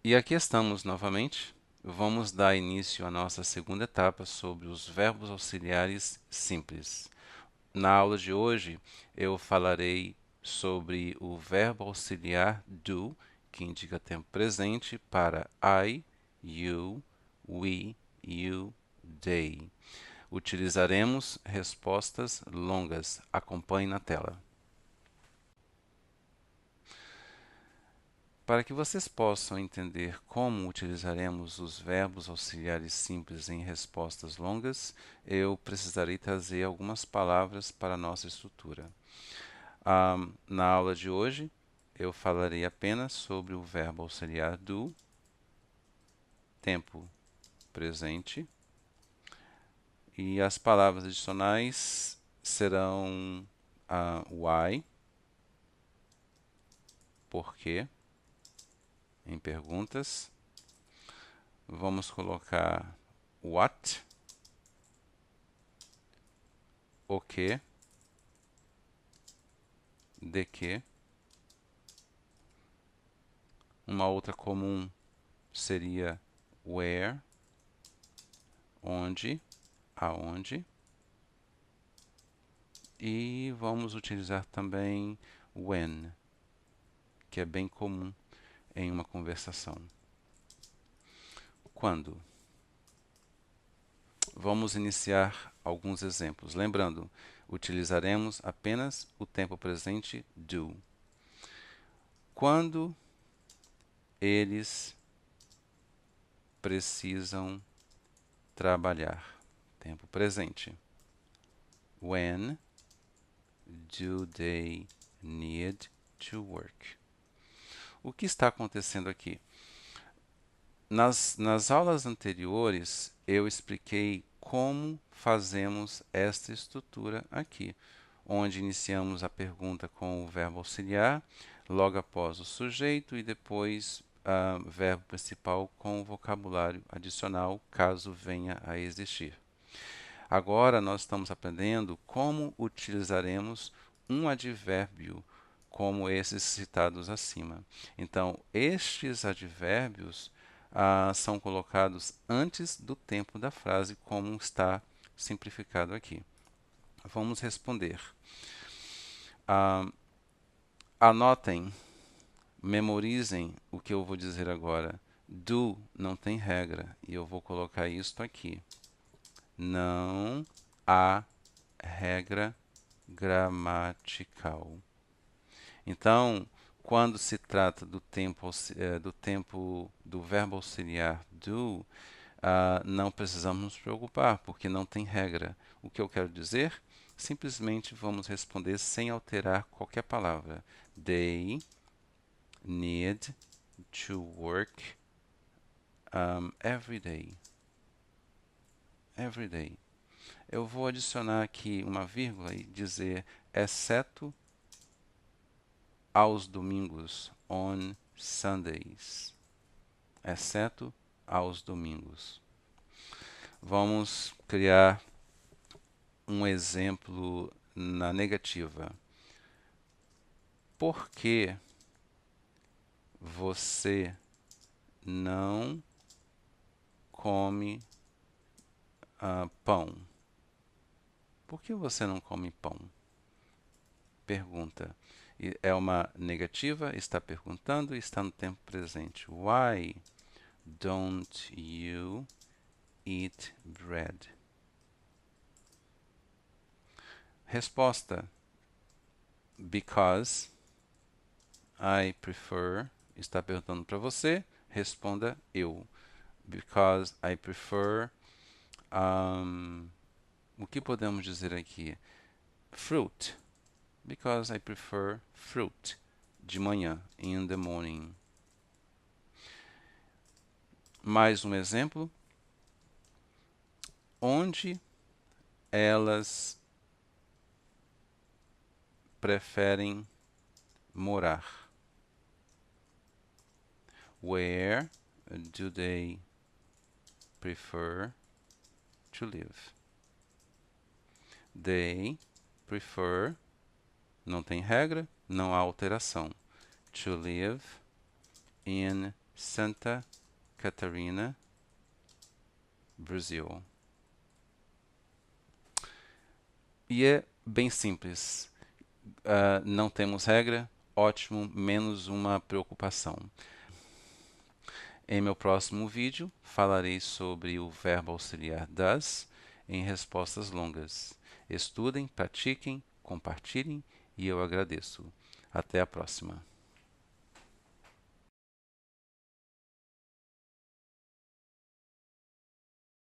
E aqui estamos novamente. Vamos dar início à nossa segunda etapa sobre os verbos auxiliares simples. Na aula de hoje, eu falarei sobre o verbo auxiliar do, que indica tempo presente, para I, you, we, you, they. Utilizaremos respostas longas. Acompanhe na tela. Para que vocês possam entender como utilizaremos os verbos auxiliares simples em respostas longas, eu precisarei trazer algumas palavras para a nossa estrutura. Na aula de hoje, eu falarei apenas sobre o verbo auxiliar do, tempo presente, e as palavras adicionais serão why, porquê, em perguntas. Vamos colocar what, o que, de que. Uma outra comum seria where, onde, aonde. E vamos utilizar também when, que é bem comum em uma conversação. Quando? Vamos iniciar alguns exemplos. Lembrando, utilizaremos apenas o tempo presente do. Quando eles precisam trabalhar? Tempo presente. When do they need to work? O que está acontecendo aqui? Nas aulas anteriores, eu expliquei como fazemos esta estrutura aqui, onde iniciamos a pergunta com o verbo auxiliar, logo após o sujeito e depois o verbo principal com o vocabulário adicional, caso venha a existir. Agora nós estamos aprendendo como utilizaremos um advérbio como esses citados acima. Então, estes advérbios são colocados antes do tempo da frase, como está simplificado aqui. Vamos responder. Anotem, memorizem o que eu vou dizer agora. Do não tem regra, e eu vou colocar isto aqui. Não há regra gramatical. Então, quando se trata do tempo do verbo auxiliar do, não precisamos nos preocupar, porque não tem regra. O que eu quero dizer? Simplesmente vamos responder sem alterar qualquer palavra. They need to work every day. Every day. Eu vou adicionar aqui uma vírgula e dizer exceto aos domingos, on Sundays. Exceto aos domingos. Vamos criar um exemplo na negativa. Por que você não come pão? Por que você não come pão? Pergunta. É uma negativa, está perguntando e está no tempo presente. Why don't you eat bread? Resposta. Because I prefer. Está perguntando para você. Responda eu. Because I prefer. O que podemos dizer aqui? Fruit. Because I prefer fruit. De manhã. In the morning. Mais um exemplo. Onde elas preferem morar? Where do they prefer to live? They prefer, não tem regra, não há alteração. To live in Santa Catarina, Brasil. E é bem simples. Não temos regra, ótimo, menos uma preocupação. Em meu próximo vídeo, falarei sobre o verbo auxiliar does em respostas longas. Estudem, pratiquem, compartilhem e eu agradeço. Até a próxima.